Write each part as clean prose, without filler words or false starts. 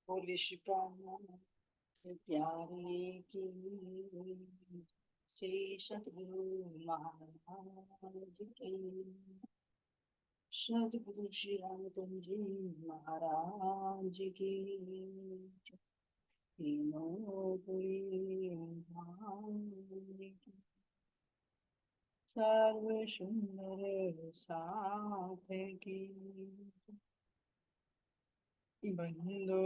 Police प्राण प्यारे की श्री सतगुरु महाराज की। सतगुरु श्री रामचंद्र जी महाराज की। तीनों पुरी की सर्व सुंदर साथ की। बंदो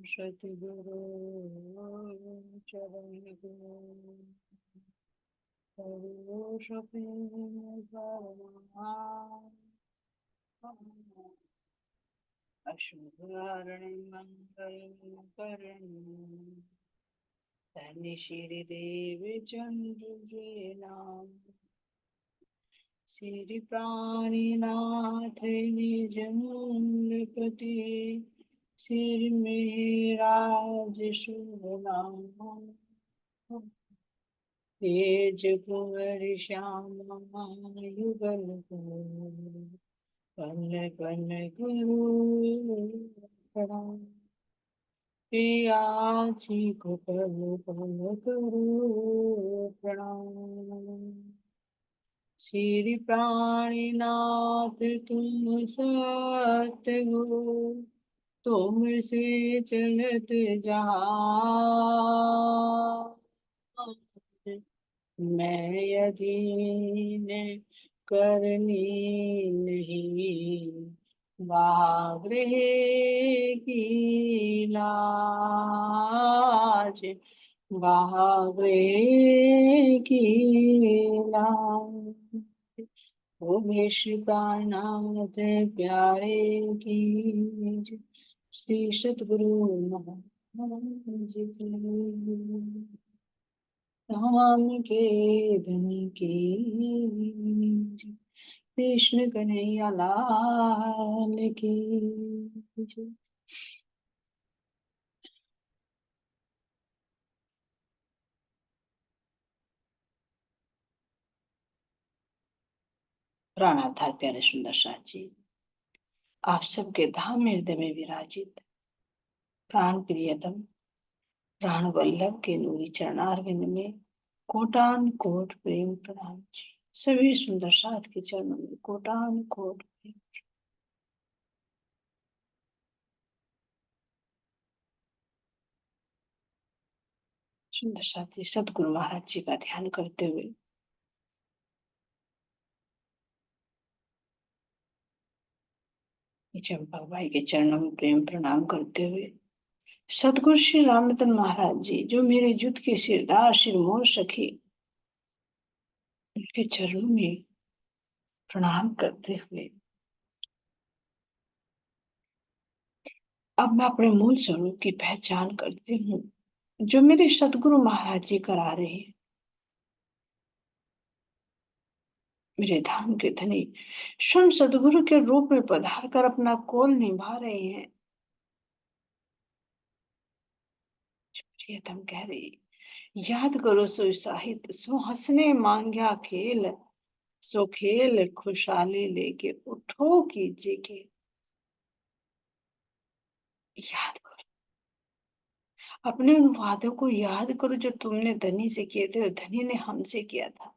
सतगुरु चरण अशुभरण मंगल करण धन्य श्री देव चंद्र के नाम। श्री प्राणीनाथ निज मूलपति सिर में राज शुभ नाम। तेज कुंवर श्यामा युगल पन पन गुरु प्रणाम। प्रियाची को पल पल करो प्रणाम। श्री प्राणीनाथ तुम सत्य हो तुमसे चलत जहाँ। मैं अधीन करनी नहीं बागृह की लाज। बागृह की लाज ओ विश्वनाथ प्यारे की। श्री सतगुरु महाराज की। राम के धन की कृष्ण कन्हैया लाल की। प्राणाधार प्यारे सुंदर साथ जी, आप सबके धाम में हृदय में विराजित प्राण प्रियतम प्राण वल्लभ के नूरी चरणारविंद में कोटान कोट प्रेम प्रणाम जी। सभी सुंदर साथ के चरणों में कोटान कोट प्रेम। सुंदर साथी सतगुरु महाराज जी का ध्यान करते हुए चंपक भाई के चरणों में प्रेम प्रणाम करते हुए सतगुरु श्री रामतन महाराज जी जो मेरे युद्ध के सिरदार सिरमौर सखी उनके चरणों में प्रणाम करते हुए अब मैं अपने मूल स्वरूप की पहचान करती हूँ जो मेरे सतगुरु महाराज जी करा रहे हैं। मेरे धाम के धनी स्वयं सदगुरु के रूप में पधार कर अपना कोल निभा रहे हैं। प्रियतम कह रही याद करो सो साहित्य सो हंसने मांग्या खेल सो खेल खुशहाली लेके उठो कीजिए के। याद करो अपने उन वादों को याद करो जो तुमने धनी से किए थे और धनी ने हमसे किया था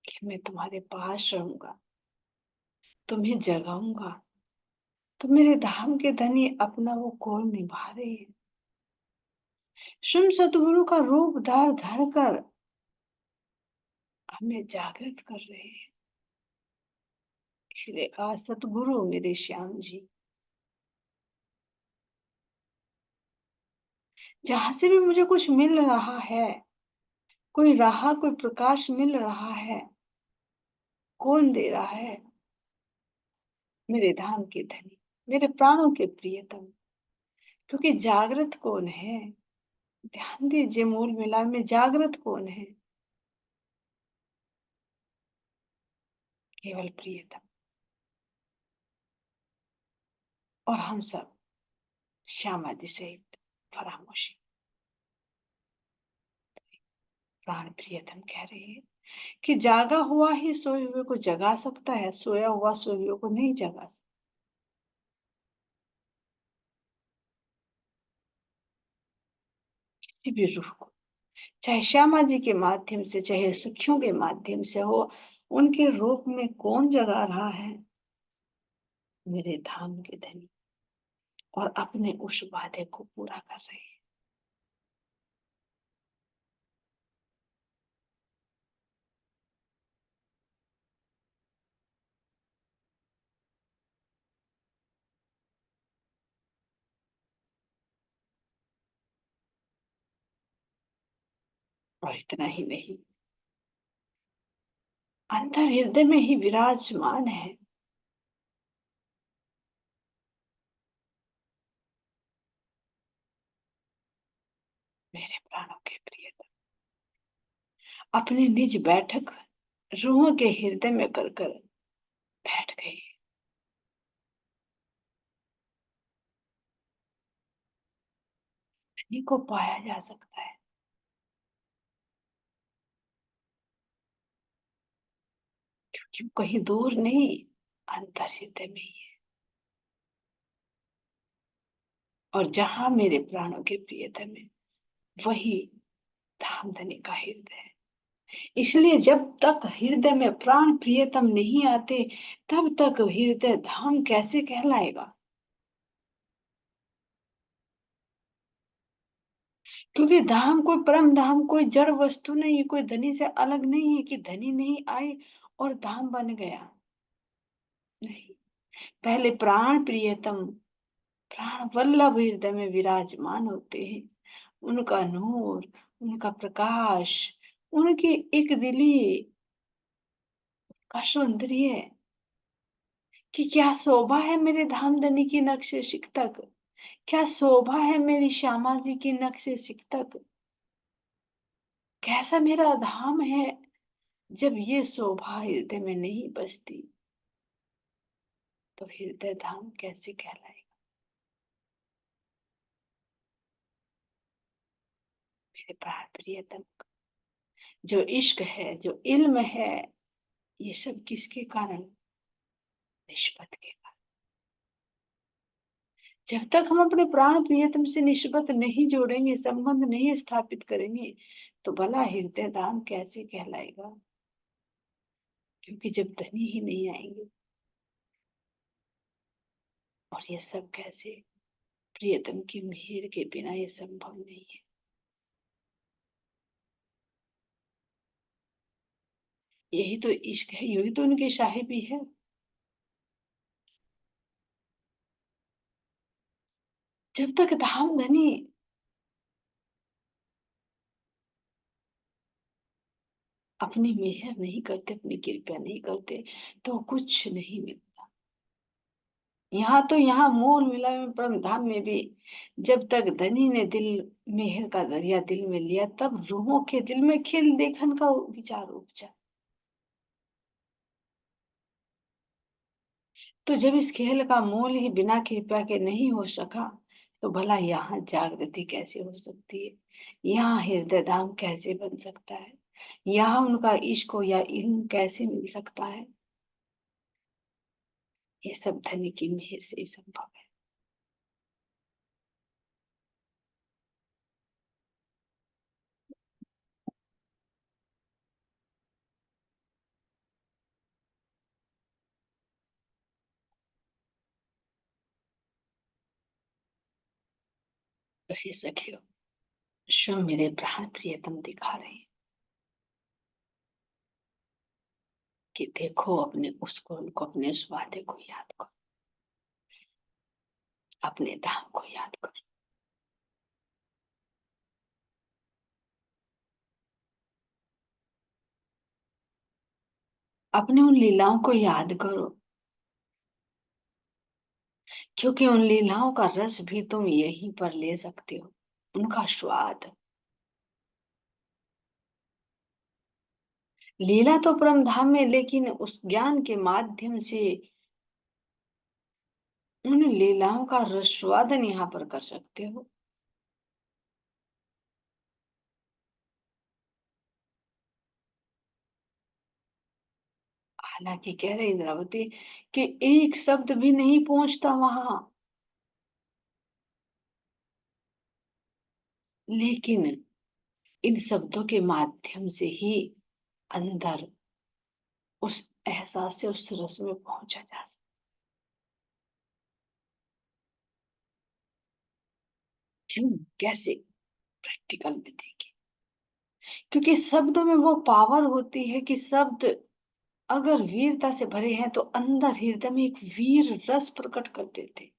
कि मैं तुम्हारे पास रहूंगा तुम्हें जगाऊंगा। तो मेरे धाम के धनी अपना वो कौन निभा रहे हैं। स्वयं सतगुरु का रूप धार धर कर हमें जागृत कर रहे हैं। इसलिए कहा सतगुरु मेरे श्याम जी जहां से भी मुझे कुछ मिल रहा है कोई राह कोई प्रकाश मिल रहा है कौन दे रहा है। मेरे धाम के धनी मेरे प्राणों के प्रियतम क्योंकि जागृत कौन है। ध्यान दीजिए मूल मिलाप में जागृत कौन है। केवल प्रियतम और हम सब श्यामादि सहित फरामोशी। प्राण प्रियतम कह रहे हैं कि जागा हुआ ही सोए हुए को जगा सकता है सोया हुआ सोए हुए को नहीं जगा सकता। किसी भी रूह को, चाहे श्यामा जी के माध्यम से, चाहे सखियों के माध्यम से हो, उनके रूप में कौन जगा रहा है? मेरे धाम के धनी, और अपने उस वादे को पूरा कर रहे हैं। और इतना ही नहीं, अंतर हृदय में ही विराजमान है मेरे प्राणों के प्रिय। अपनी निज बैठक रूहों के हृदय में कर कर बैठ गई। धनी को पाया जा सकता है क्योंकि वो कहीं दूर नहीं, अंतर हृदय में ही है। और जहां मेरे प्राणों के प्रियतम है, वही धाम धनी का हृदय है। इसलिए जब तक हृदय में प्राण प्रियतम नहीं आते, तब तक हृदय धाम कैसे कहलाएगा? क्योंकि धाम कोई परम धाम कोई जड़ वस्तु नहीं है, कोई धनी से अलग नहीं है कि धनी नहीं आए और धाम बन गया। नहीं, पहले प्राण प्रियतम, प्राण वल्लभ हृदय में विराजमान होते हैं। उनका नूर, उनका प्रकाश, उनकी एक दिली का सौंदर्य, कि क्या शोभा है मेरे धामधनी की नक्शे सिकतक, क्या शोभा है मेरी श्यामा जी की नक्शे सिकतक। कैसा मेरा धाम है, जब ये शोभा हृदय में नहीं बसती, तो हृदय धाम कैसे कहलाएगा? मेरे प्राण प्रियतम, जो इश्क है, जो इल्म है, ये सब किसके कारण? निष्पत के कारण। जब तक हम अपने प्राण प्रियतम से निष्पत नहीं जोड़ेंगे, संबंध नहीं स्थापित करेंगे, तो भला हृदय धाम कैसे कहलाएगा? क्योंकि जब धनी ही नहीं आएंगे, और ये सब कैसे? प्रियतम की मेहर के बिना ये संभव नहीं है। यही तो इश्क है, यही तो उनकी साहिबी है। जब तक धाम धनी अपनी मेहर नहीं करते, अपनी कृपया नहीं करते, तो कुछ नहीं मिलता। यहाँ तो यहाँ मूल मिला में परम धाम में भी, जब तक धनी ने दिल, मेहर का दरिया दिल में लिया, तब रूहों के दिल में खिल देखन का विचार उपजा। तो जब इस खेल का मूल ही बिना कृपया के नहीं हो सका, तो भला यहाँ जागृति कैसे हो सकती है? यहाँ हृदय धाम कैसे बन सकता है? यहाँ उनका इश्क या इल्म कैसे मिल सकता है? ये सब धनी की मेहर से ही संभव है। तो हे सखियो, जो मेरे प्राण प्रियतम दिखा रहे हैं कि देखो अपने उसको, उनको, अपने उस वादे को याद करो, अपने धाम को याद करो, अपने उन लीलाओं को याद करो, क्योंकि उन लीलाओं का रस भी तुम यहीं पर ले सकते हो, उनका स्वाद। लीला तो परम धाम में, लेकिन उस ज्ञान के माध्यम से उन लीलाओं का रसवादन यहाँ पर कर सकते हो। हालांकि कह रहे इंद्रावती कि एक शब्द भी नहीं पहुंचता वहां, लेकिन इन शब्दों के माध्यम से ही अंदर उस एहसास से उस रस में पहुंचा जा सकता। क्यों? कैसे? प्रैक्टिकल में देखिए। क्योंकि शब्दों में वो पावर होती है कि शब्द अगर वीरता से भरे हैं तो अंदर हृदय में एक वीर रस प्रकट कर देते।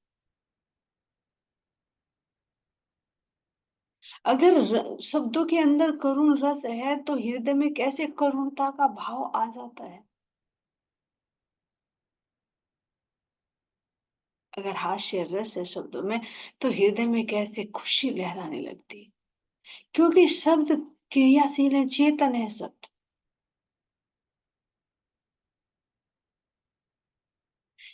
अगर शब्दों के अंदर करुण रस है तो हृदय में कैसे करुणता का भाव आ जाता है। अगर हास्य रस है शब्दों में तो हृदय में कैसे खुशी लहराने लगती है। क्योंकि शब्द क्रियाशील है, चेतन है शब्द।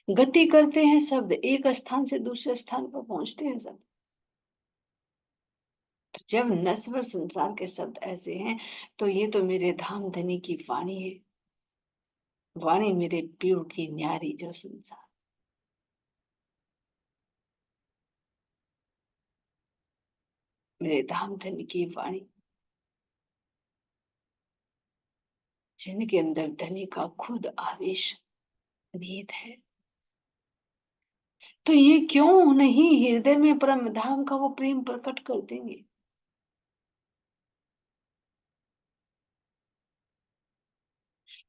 गति करते हैं शब्द, एक स्थान से दूसरे स्थान पर पहुंचते हैं शब्द। तो जब नश्वर संसार के शब्द ऐसे हैं तो ये तो मेरे धाम धनी की वाणी है। वाणी मेरे पीयू की न्यारी जो संसार। मेरे धाम धनी की वाणी, जिनके अंदर धनी का खुद आवेश निहित है। तो ये क्यों नहीं हृदय में परम धाम का वो प्रेम प्रकट कर देंगे।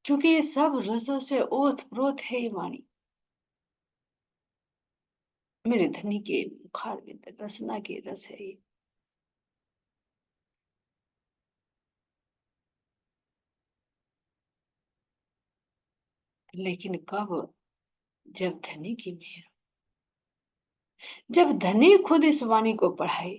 क्योंकि ये सब रसों से ओत प्रोत है ये वाणी। मेरे धनी के मुखार में रसना के रस है ये। लेकिन कब? जब धनी की मेहर, जब धनी खुद इस वाणी को पढ़ाए।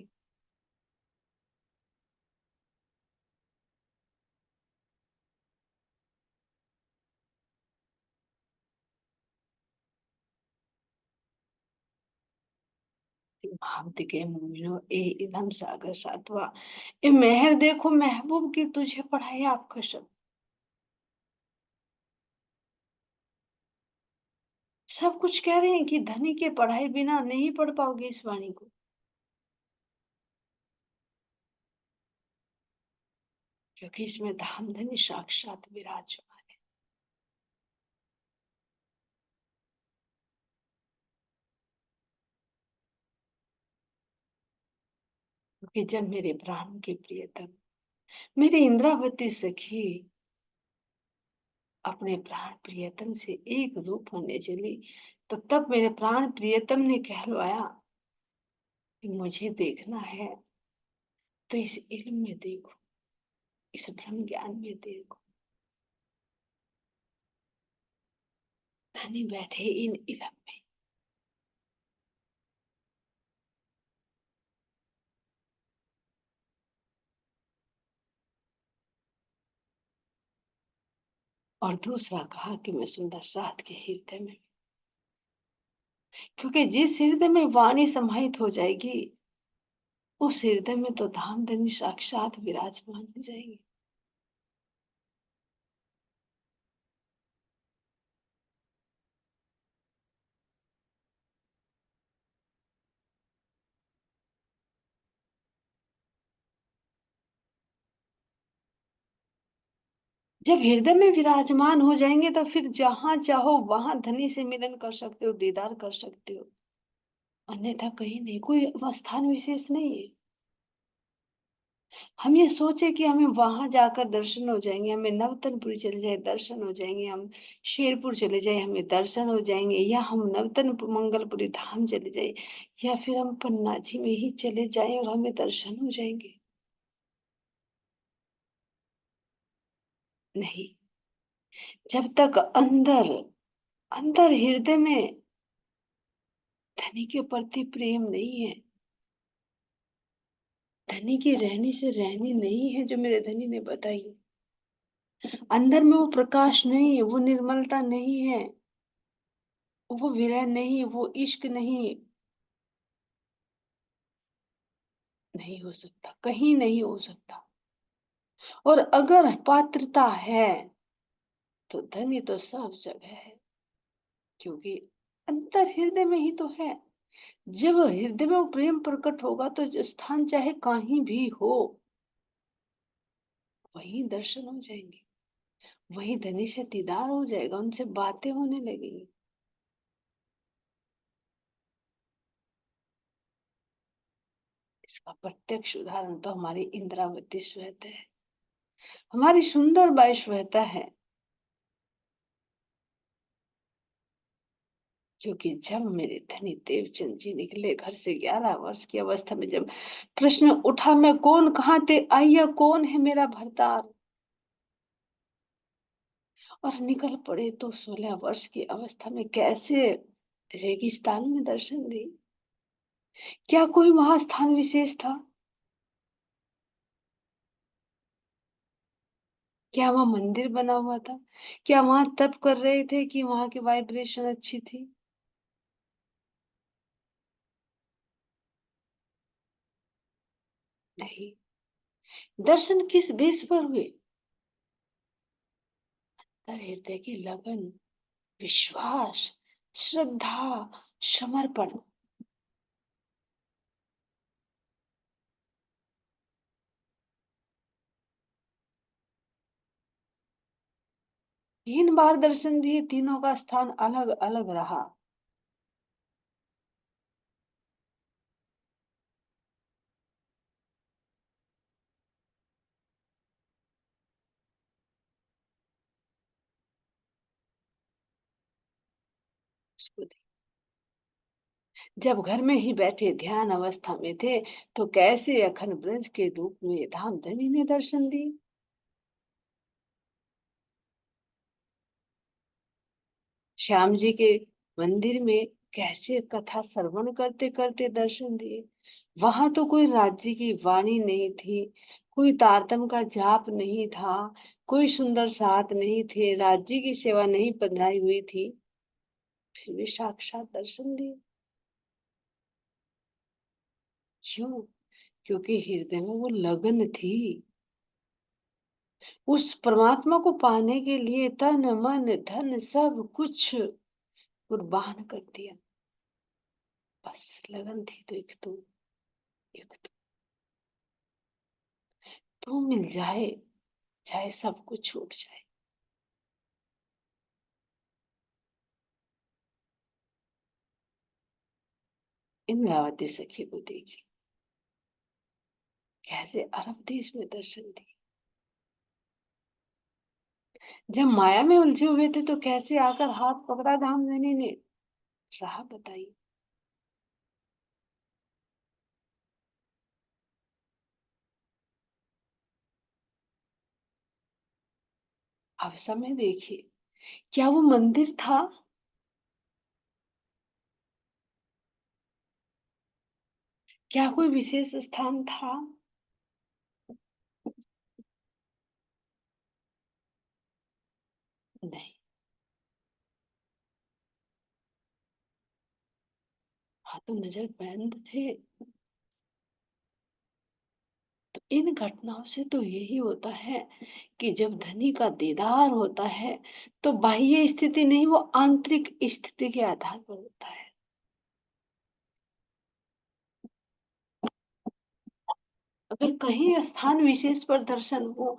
भांति के मुमिनो ए इलम सागर सातवा। ए मेहर देखो महबूब की तुझे पढ़ाए आपका शब्द। सब कुछ कह रहे हैं कि धनी के पढ़ाई बिना नहीं पढ़ पाओगे इस वाणी को। क्योंकि इसमें धाम धनी साक्षात विराजमान है। क्योंकि जब मेरे प्राण के प्रियतम, मेरी इंद्रावती सखी अपने प्राण प्रियतम से एक रूप होने चली, तो तब मेरे प्राण प्रियतम ने कहलवाया कि मुझे देखना है तो इस इल्म में देखो, इस ब्रह्म ज्ञान में देखो। धनी बैठे इन इलम में। और दूसरा कहा कि मैं सुंदर साथ के हृदय में। क्योंकि जिस हृदय में वाणी समाहित हो जाएगी उस हृदय में तो धाम धनी साक्षात विराजमान हो जाएंगे। जब हृदय में विराजमान हो जाएंगे तो फिर जहां चाहो वहां धनी से मिलन कर सकते हो, दीदार कर सकते हो। अन्यथा कहीं नहीं, कोई स्थान विशेष नहीं है। हम ये सोचे कि हमें वहां जाकर दर्शन हो जाएंगे, हमें नवतनपुरी चले जाए दर्शन हो जाएंगे, हम शेरपुर चले जाए हमें दर्शन हो जाएंगे, या हम नवतन मंगलपुरी धाम चले जाए, या फिर हम पन्ना जी में ही चले जाएं और हमें दर्शन हो जाएंगे। नहीं। जब तक अंदर अंदर हृदय में धनी के प्रति प्रेम नहीं है, धनी की रहनी से रहनी नहीं है जो मेरे धनी ने बताई, अंदर में वो प्रकाश नहीं है, वो निर्मलता नहीं है, वो विरह नहीं, वो इश्क नहीं, नहीं हो सकता, कहीं नहीं हो सकता। और अगर पात्रता है तो धनी तो सब जगह है। क्योंकि अंतर हृदय में ही तो है। जब हृदय में वो प्रेम प्रकट होगा तो जो स्थान चाहे कहीं भी हो, वहीं दर्शन हो जाएंगे, वहीं धनी से दीदार हो जाएगा, उनसे बातें होने लगेंगी। इसका प्रत्यक्ष उदाहरण तो हमारी इंद्रावती श्वेता है, हमारी सुंदर बाई श्वेता है। क्योंकि जब मेरे धनी देवचंद जी निकले घर से 11 वर्ष की अवस्था में, जब प्रश्न उठा मैं कौन, कहाँ ते आइया, कौन है मेरा भरतार, और निकल पड़े, तो 16 वर्ष की अवस्था में कैसे रेगिस्तान में दर्शन दी। क्या कोई वहां स्थान विशेष था? क्या वहां मंदिर बना हुआ था? क्या वहां तप कर रहे थे कि वहां की वाइब्रेशन अच्छी थी? नहीं। दर्शन किस बेस पर हुए? हृदय की लगन, विश्वास, श्रद्धा, समर्पण। 3 बार दर्शन दिए, तीनों का स्थान अलग अलग रहा। उसको जब घर में ही बैठे ध्यान अवस्था में थे, तो कैसे अखंड ब्रज के रूप में धाम धनी ने दर्शन दिए। श्याम जी के मंदिर में कैसे कथा श्रवण करते करते दर्शन दिए। वहां तो कोई राज्य की वाणी नहीं थी, कोई तारतम का जाप नहीं था, कोई सुंदर साथ नहीं थे, राज्य की सेवा नहीं बंधाई हुई थी, फिर भी साक्षात दर्शन दिए। क्यों? क्योंकि हृदय में वो लगन थी। उस परमात्मा को पाने के लिए तन मन धन सब कुछ कुर्बान कर दिया। बस लगन थी तो एक तो मिल जाए, चाहे सब कुछ छूट जाए। इंद्रावती सखी को देखी, कैसे अरब देश में दर्शन दिए। जब माया में उलझे हुए थे तो कैसे आकर हाथ पकड़ा धामधनी ने, राह बताई। अब समय देखिए, क्या वो मंदिर था? क्या कोई विशेष स्थान था? नहीं। हाँ, तो नजर बंद थे। तो इन घटनाओं से तो यही होता है कि जब धनी का दीदार होता है, तो बाह्य स्थिति नहीं, वो आंतरिक स्थिति के आधार पर होता है। अगर कहीं स्थान विशेष पर दर्शन हो,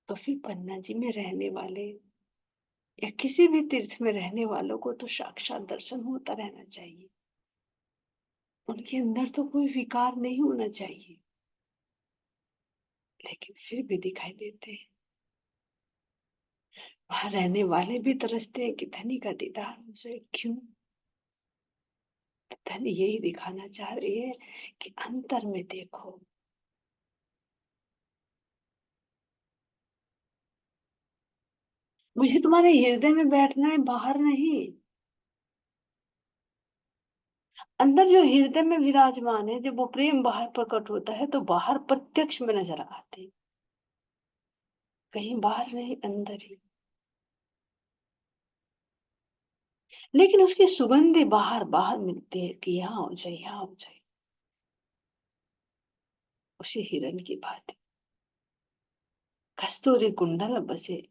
तो फिर पन्ना जी में रहने वाले या किसी भी तीर्थ में रहने वालों को तो साक्षात दर्शन होता रहना चाहिए। उनके अंदर तो कोई विकार नहीं होना चाहिए, लेकिन फिर भी दिखाई देते हैं। वहां रहने वाले भी तरसते हैं कि धनी का दीदार हो जाए। क्यों? धनी यही दिखाना चाह रही है कि अंतर में देखो। मुझे तुम्हारे हृदय में बैठना है, बाहर नहीं। अंदर जो हृदय में विराजमान है, जब वो प्रेम बाहर प्रकट होता है तो बाहर प्रत्यक्ष में नजर आते हैं। कहीं बाहर नहीं, अंदर ही। लेकिन उसकी सुगंधें बाहर बाहर मिलती है कि यहाँ हो जाए, यहाँ हो जाए। उसी हिरन की बात है। कस्तूरी कुंडल बसे,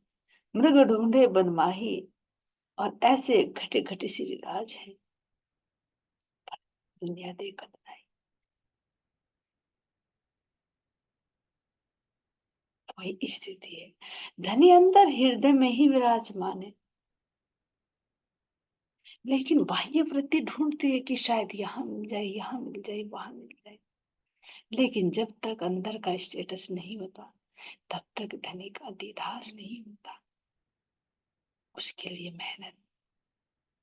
मृग ढूंढे बनमाही, और ऐसे घटे घटे श्री राज है। दुनिया देखत नहीं। वही स्थिति है। धनी अंदर हृदय में ही विराजमान है, लेकिन बाह्य वृत्ति ढूंढती है कि शायद यहाँ मिल जाए, यहाँ मिल जाए, वहां मिल जाए। लेकिन जब तक अंदर का स्टेटस नहीं होता, तब तक धनी का दीदार नहीं होता। उसके लिए मेहनत,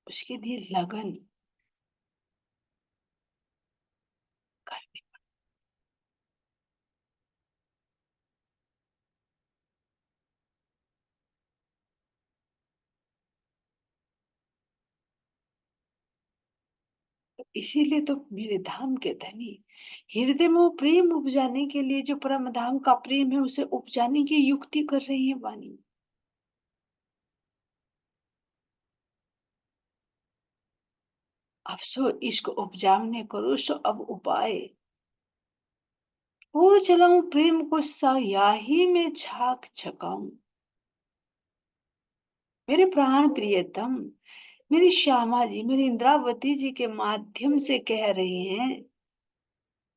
उसके लिए लगन करनी। इसीलिए तो मेरे धाम के धनी हृदय में वो प्रेम उपजाने के लिए, जो परम धाम का प्रेम है, उसे उपजाने की युक्ति कर रही है वाणी। अब सो इश्क उपजाने करो, सो अब उपाय और चलाऊं प्रेम को स्याही में झाक झकाऊं। मेरे प्राण प्रियतम, मेरी श्यामा जी, मेरी इंद्रावती जी के माध्यम से कह रही हैं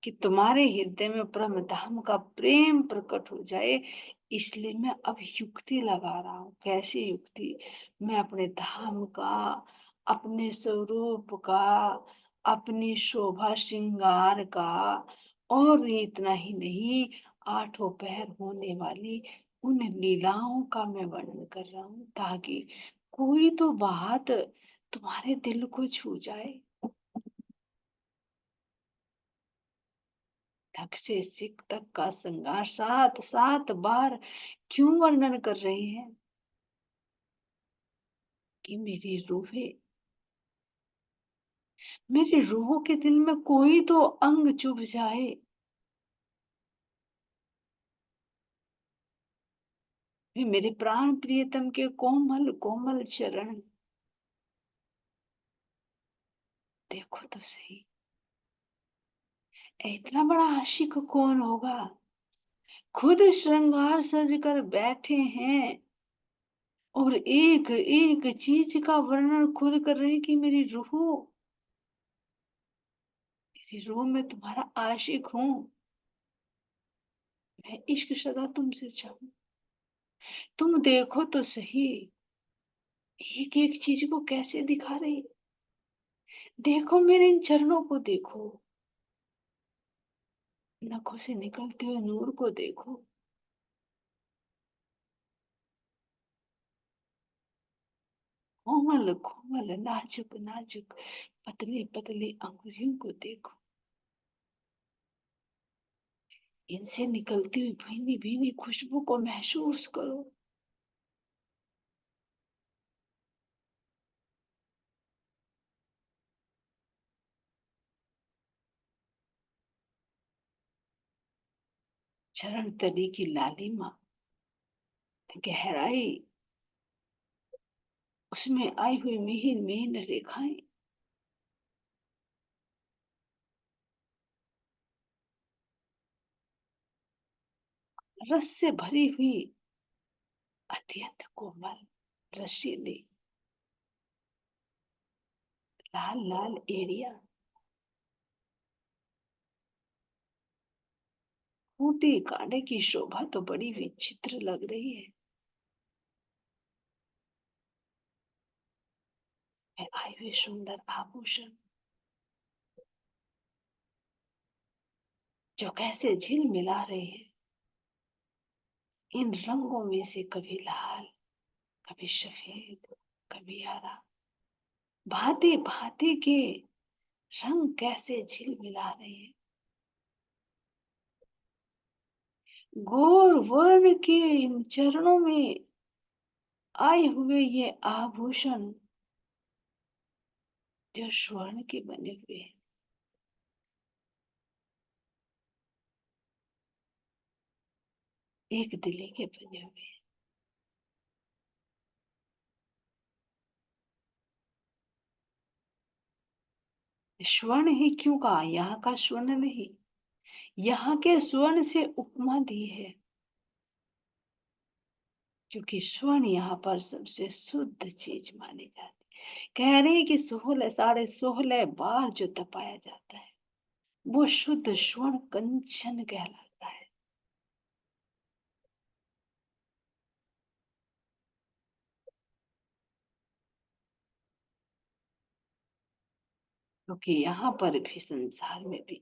कि तुम्हारे हृदय में परम धाम का प्रेम प्रकट हो जाए। इसलिए मैं अब युक्ति लगा रहा हूँ। कैसी युक्ति? मैं अपने धाम का, अपने स्वरूप का, अपनी शोभा श्रृंगार का, और इतना ही नहीं, आठों पहर होने वाली उन लीलाओं का मैं वर्णन कर रहा हूँ, ताकि कोई तो बात तुम्हारे दिल को छू जाए। ढक से सिख तक का श्रृंगार 7 7 बार क्यों वर्णन कर रहे हैं? कि मेरी रूह के दिल में कोई तो अंग चुभ जाए। वे मेरे प्राण प्रियतम के कोमल कोमल चरण देखो तो सही। इतना बड़ा आशिक कौन होगा? खुद श्रृंगार सज कर बैठे हैं और एक एक चीज का वर्णन खुद कर रहे हैं कि मेरी रूह में तुम्हारा आशिक हूँ। मैं इश्क सदा तुमसे चाहूं। तुम देखो तो सही, एक एक चीज को कैसे दिखा रही। देखो मेरे इन चरणों को देखो, नखों से निकलते हुए नूर को देखो। कोमल कोमल, नाजुक नाजुक, पतली पतली अंगुलियों को देखो। इनसे निकलती हुई भीनी भीनी खुशबू को महसूस करो। चरण तली की लालिमा, गहराई, उसमें आई हुई मिहिन मिहिन रेखाएं, रस से भरी हुई, अत्यंत कोमल, रसीली, लाल लाल एड़िया, खूंटी कांटे की शोभा तो बड़ी विचित्र लग रही है। मैं आए हुए सुंदर आभूषण जो कैसे झिलमिला रहे हैं। इन रंगों में से कभी लाल, कभी सफेद, कभी हरा, भांति भांति के रंग कैसे झिलमिला रहे हैं। गौर वर्ण के इन चरणों में आए हुए ये आभूषण जो स्वर्ण के बने हुए हैं, एक दिले के बने हुए हैं। स्वर्ण ही क्यों कहा? यहाँ का स्वर्ण नहीं, यहाँ के स्वर्ण से उपमा दी है, क्योंकि स्वर्ण यहाँ पर सबसे शुद्ध चीज मानी जाती है। कह रही है कि 16 साढ़े 16 बार जो तपाया जाता है वो शुद्ध स्वर्ण कंचन कहलाता है। क्योंकि यहाँ पर भी संसार में भी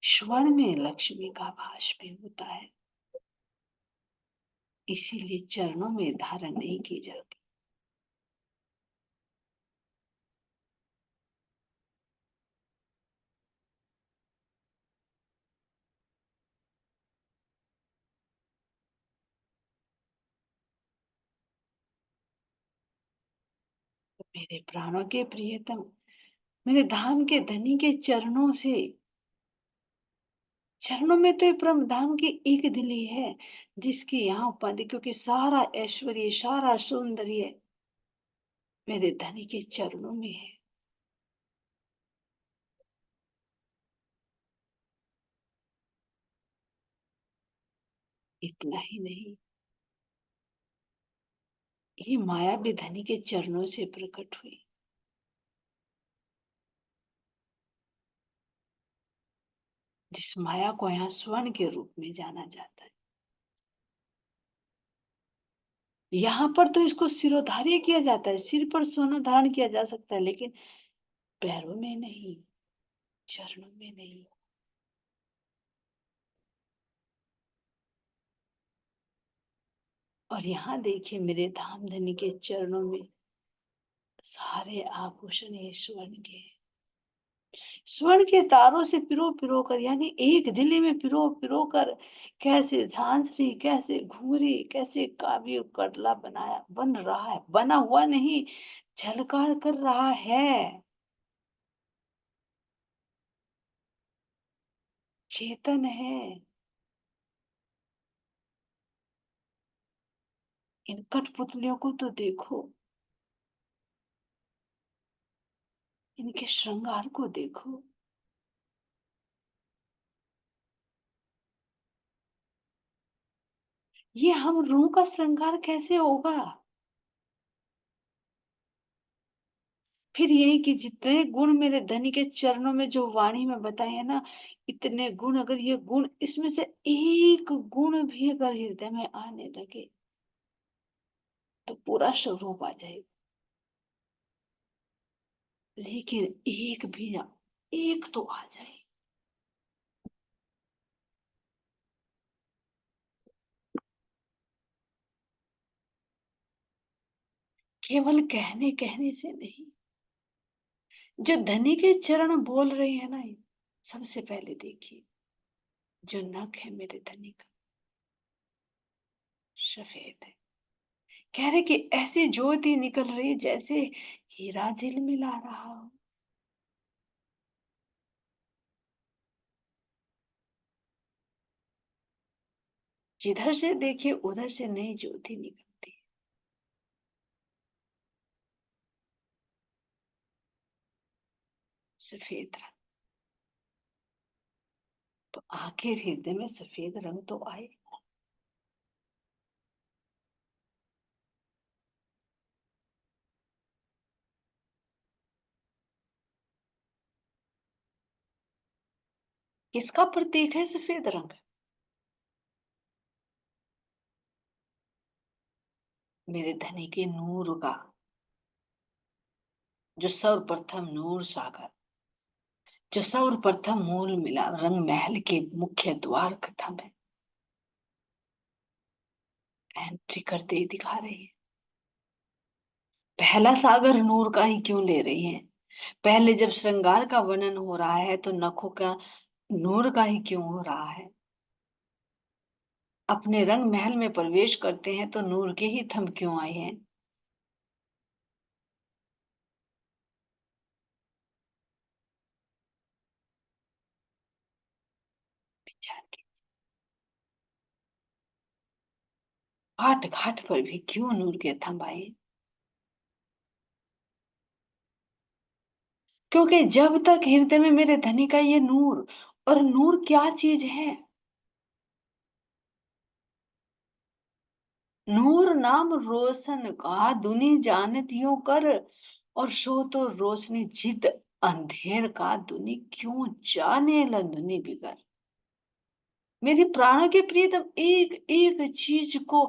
स्वर्ण में लक्ष्मी का वास भी होता है, इसीलिए चरणों में धारण नहीं की जाती। तो मेरे प्राणों के प्रियतम, मेरे धाम के धनी के चरणों से, चरणों में तो ये परम धाम की एक दिली है जिसकी यहाँ उपाधि, क्योंकि सारा ऐश्वर्य सारा सौंदर्य मेरे धनी के चरणों में है। इतना ही नहीं, ये माया भी धनी के चरणों से प्रकट हुई। जिस माया को यहाँ स्वर्ण के रूप में जाना जाता है, यहाँ पर तो इसको सिरोधार्य किया जाता है, सिर पर सोना धारण किया जा सकता है, लेकिन पैरों में नहीं, चरणों में नहीं। और यहाँ देखिए मेरे धाम धनी के चरणों में सारे आभूषण ये स्वर्ण के, स्वर्ण के तारों से पिरो पिरो कर, यानी एक दिल्ली में पिरो पिरो कर, कैसे झांझरी, कैसे घुंघरी, कैसे काव्य कटला बनाया बन रहा है, बना हुआ नहीं, झलकार कर रहा है, चेतन है। इन कठपुतलियों को तो देखो, इनके श्रृंगार को देखो। ये हम रूह का श्रृंगार कैसे होगा? फिर यही कि जितने गुण मेरे धनी के चरणों में जो वाणी में बताए है ना, इतने गुण, अगर ये गुण इसमें से एक गुण भी अगर हृदय में आने लगे तो पूरा स्वरूप आ जाएगा। लेकिन एक भी ना, एक तो आ जाए। केवल कहने कहने से नहीं, जो धनी के चरण बोल रहे हैं ना, सबसे पहले देखिए जो नख है मेरे धनी का सफेद है। कह रहे कि ऐसी ज्योति निकल रही है जैसे हीरा झिलमिला रहा हो। जिधर से देखिए उधर से नई ज्योति निकलती है। सफेद रंग, तो आखिर हृदय में सफेद रंग तो आए। किसका प्रतीक है सफेद रंग? मेरे धनी के नूर का, जो सर्वप्रथम नूर सागर, जो सर्वप्रथम मूल मिला रंग महल के मुख्य द्वार प्रथम है, एंट्री करते ही दिखा रही है। पहला सागर नूर का ही क्यों ले रही है? पहले जब श्रृंगार का वर्णन हो रहा है तो नखों का नूर का ही क्यों हो रहा है? अपने रंग महल में प्रवेश करते हैं तो नूर के ही थम क्यों आए हैं? विचार की, घाट घाट पर भी क्यों नूर के थम आए? क्योंकि जब तक हृदय में मेरे धनी का ये नूर, और नूर क्या चीज है? नूर नाम रोशन का दुनी जानत यूं कर, और सो तो रोशनी जिद अंधेर का दुनी क्यों जाने दुनी बिगर। मेरी प्राणों के प्रियतम एक एक चीज को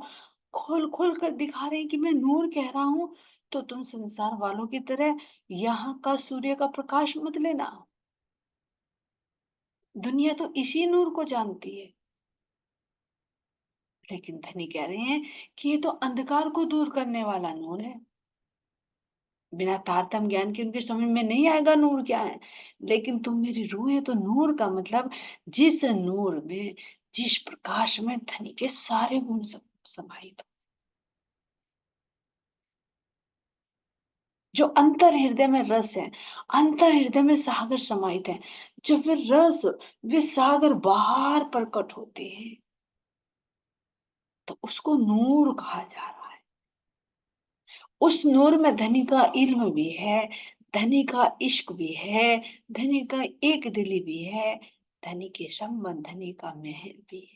खोल खोल कर दिखा रहे हैं कि मैं नूर कह रहा हूं, तो तुम संसार वालों की तरह यहाँ का सूर्य का प्रकाश मत लेना। दुनिया तो इसी नूर को जानती है, लेकिन धनी कह रहे हैं कि ये तो अंधकार को दूर करने वाला नूर है। बिना तारतम्य ज्ञान के उनके समझ में नहीं आएगा नूर क्या है। लेकिन तुम मेरी रूह है, तो नूर का मतलब जिस नूर में, जिस प्रकाश में धनी के सारे गुण समाहित हो, जो अंतर हृदय में रस है, अंतर हृदय में सागर समाहित है। जब वे रस, वे सागर बाहर प्रकट होते हैं, तो उसको नूर कहा जा रहा है। उस नूर में धनी का इल्म भी है, धनी का इश्क भी है, धनी का एक दिली भी है, धनी के संबंध, धनी का महल भी है।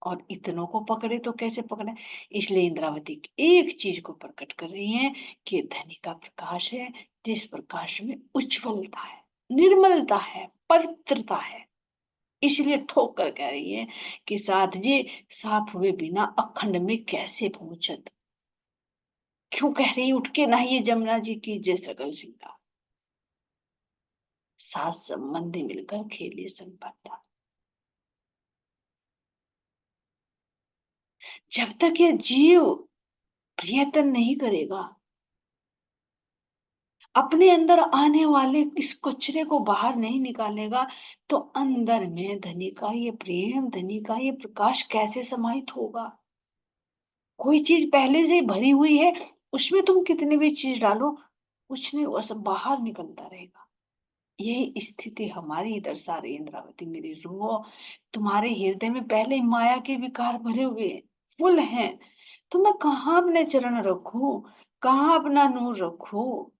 और इतनों को पकड़े तो कैसे पकड़े, इसलिए इंद्रावती एक चीज को प्रकट कर रही है कि धनी का प्रकाश है, जिस प्रकाश में उज्ज्वलता है, निर्मलता है, पवित्रता है। इसलिए ठोक कर कह रही है कि साध जी, साफ हुए बिना अखंड में कैसे पहुंचत। क्यों कह रही उठ के, नहाइए जमुना जी की जय सकल सिंगार, सात संबंधी मिलकर खेलिए संपत्ता। जब तक ये जीव प्रयत्न नहीं करेगा, अपने अंदर आने वाले इस कचरे को बाहर नहीं निकालेगा, तो अंदर में धनी का ये प्रेम, धनी का ये प्रकाश कैसे समाहित होगा। कोई चीज पहले से ही भरी हुई है, उसमें तुम कितनी भी चीज डालो, कुछ नहीं, वो सब बाहर निकलता रहेगा। यही स्थिति हमारी दर्शा रही इंद्रावती। मेरी रूह, तुम्हारे हृदय में पहले ही माया के विकार भरे हुए हैं, फुल हैं। तो मैं कहाँ अपने चरण रखूं, कहाँ अपना नूर रखूं।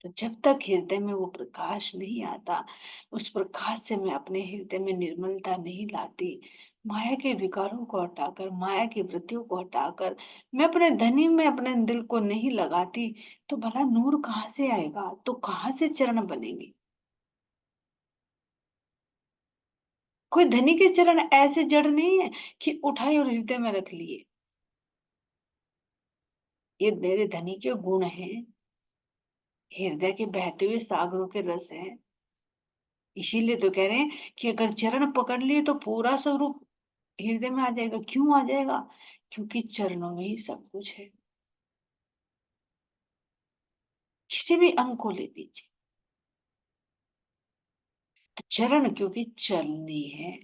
तो जब तक हृदय में वो प्रकाश नहीं आता, उस प्रकाश से मैं अपने हृदय में निर्मलता नहीं लाती, माया के विकारों को हटाकर, माया की वृत्तियों को हटाकर मैं अपने धनी में अपने दिल को नहीं लगाती, तो भला नूर कहाँ से आएगा, तो कहाँ से चरण बनेंगे। कोई धनी के चरण ऐसे जड़ नहीं है कि उठाए और हृदय में रख लिए। ये मेरे धनी के गुण हैं, हृदय के बहते हुए सागरों के रस हैं। इसीलिए तो कह रहे हैं कि अगर चरण पकड़ लिए तो पूरा स्वरूप हृदय में आ जाएगा। क्यों आ जाएगा? क्योंकि चरणों में ही सब कुछ है। किसी भी अंग को ले लीजिए, तो चरण क्योंकि चलनी है।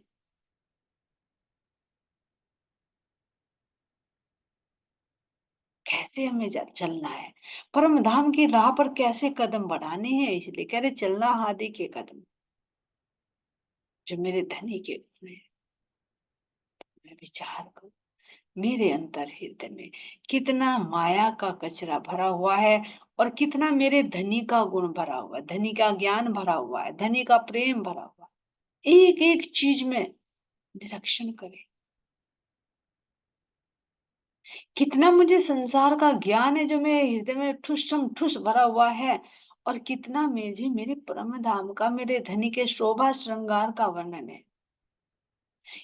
कैसे हमें चलना है, परम धाम की राह पर कैसे कदम बढ़ाने हैं, इसलिए कह रहे चलना हाथी के कदम। जो मेरे धनी के गुण है, मैं विचार करूं मेरे अंतर हृदय में कितना माया का कचरा भरा हुआ है, और कितना मेरे धनी का गुण भरा हुआ है, धनी का ज्ञान भरा हुआ है, धनी का प्रेम भरा हुआ है। एक एक चीज में निरीक्षण करें, कितना मुझे संसार का ज्ञान है जो मेरे हृदय में ठुसम ठुस भरा हुआ है, और कितना मुझे मेरे परम धाम का, मेरे धनी के शोभा श्रृंगार का वर्णन है।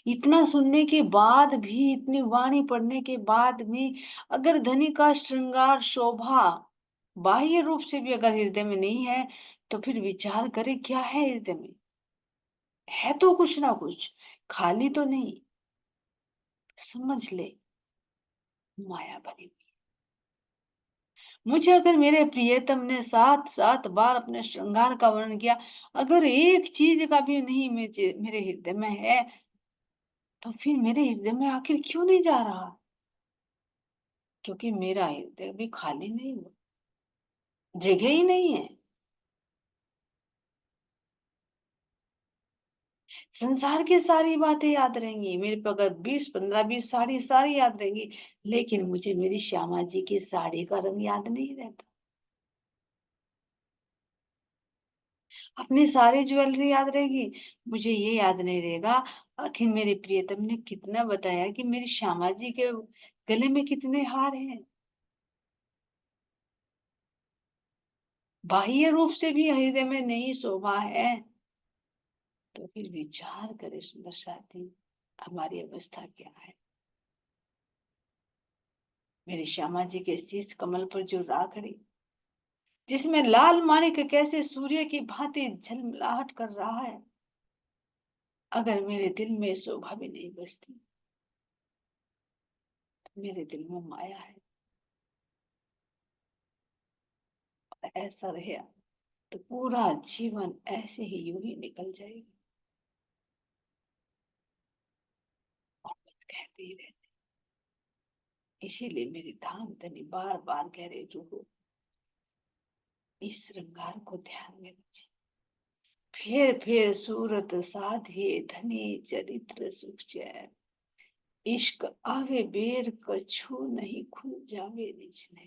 इतना सुनने के बाद भी, इतनी वाणी पढ़ने के बाद भी, अगर धनी का श्रृंगार शोभा बाह्य रूप से भी अगर हृदय में नहीं है, तो फिर विचार करें क्या है हृदय में। है तो कुछ ना कुछ, खाली तो नहीं। समझ ले, माया भरी हुई। मुझे अगर मेरे प्रियतम ने सात सात बार अपने श्रृंगार का वर्णन किया, अगर एक चीज का भी नहीं मेरे हृदय में है, तो फिर मेरे हृदय में आखिर क्यों नहीं जा रहा? क्योंकि मेरा हृदय भी खाली नहीं हुआ, जगह ही नहीं है। संसार की सारी बातें याद रहेंगी मेरे पे, अगर 20 15 20 साड़ी सारी याद रहेंगी, लेकिन मुझे मेरी श्यामा जी की साड़ी का रंग याद नहीं रहता। अपनी सारी ज्वेलरी याद रहेगी, मुझे ये याद नहीं रहेगा आखिर मेरे प्रियतम ने कितना बताया कि मेरी श्यामा जी के गले में कितने हार हैं। बाह्य रूप से भी हृदय में नहीं शोभा है, तो फिर विचार करे सुंदर साथी, हमारी अवस्था क्या है। मेरी श्यामा जी के शीश कमल पर जो राखड़ी, जिसमें लाल माणिक कैसे सूर्य की भांति झलमलाहट कर रहा है, अगर मेरे दिल में शोभा भी नहीं बसती, तो मेरे दिल में माया है। और ऐसा रहे तो पूरा जीवन ऐसे ही यूं ही निकल जाएगा, और बस कहते ही रहते। इसीलिए मेरी धाम धनी बार बार कह रहे, जो इस श्रृंगार को ध्यान में रखिए। फिर सूरत साधिए धनी चरित्र सुख चैन, इश्क आवे बेर कछु नहीं खुल जावे निज ने,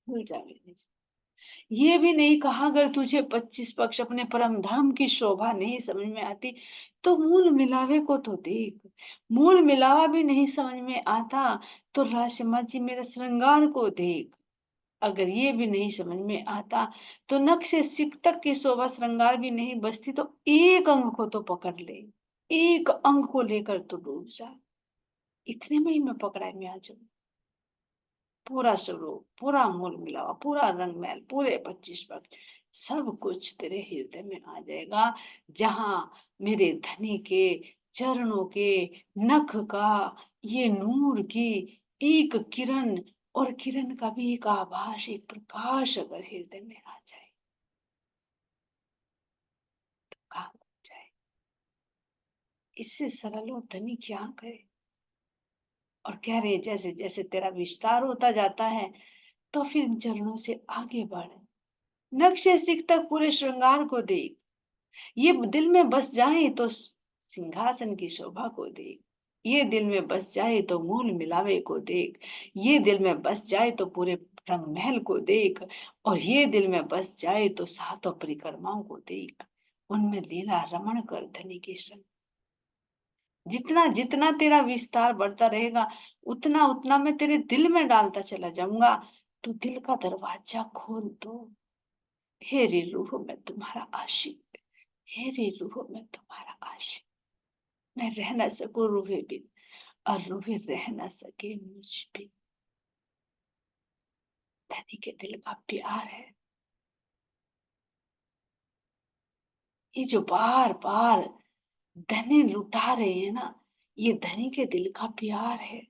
खुल जावे निज। ये भी नहीं कहा अगर तुझे 25 पक्ष अपने परम धाम की शोभा नहीं समझ में आती, तो मूल मिलावे को तो देख। मूल मिलावा भी नहीं समझ में आता, तो राशमा जी मेरा श्रृंगार को देख। अगर ये भी नहीं समझ में आता, तो नख से सिख तक की शोभा श्रृंगार भी नहीं बचती, तो एक अंग को तो पकड़ ले, एक अंग को लेकर तो डूब जा। इतने में ही मैं पकड़ाई में आ जाऊं। पूरा स्वरूप, पूरा मूल मिलावा, पूरा रंग महल, पूरे 25 पक्ष, सब कुछ तेरे हृदय में आ जाएगा। जहां मेरे धनी के चरणों के नख का ये नूर की एक किरण, और किरण का भी एक आभास, एक प्रकाश अगर हृदय में आ जाए, तो काम हो जाए। इससे सरल और धनी क्या करे। और कह रहे जैसे जैसे तेरा विस्तार होता जाता है, तो फिर इन चरणों से आगे बढ़, नक्शे सिख तक पूरे श्रृंगार को देख। ये दिल में बस जाए तो सिंहासन की शोभा को देख। ये दिल में बस जाए तो मूल मिलावे को देख। ये दिल में बस जाए तो पूरे रंग महल को देख। और ये दिल में बस जाए तो सातों परिक्रमाओं को देख। उनमें लीला रमण कर धनी के संग। जितना जितना तेरा विस्तार बढ़ता रहेगा, उतना उतना मैं तेरे दिल में डालता चला जाऊंगा। तो दिल का दरवाजा खोल दो। हे रे रूह मैं तुम्हारा आशिक, हे रे रूह मैं तुम्हारा आशिक। मैं रह ना सकूं रूहे बिन, और रूहे रह ना सके मुझ बिन। धनी के दिल का प्यार है, ये जो बार बार धनी लुटा रहे हैं ना, ये धनी के दिल का प्यार है।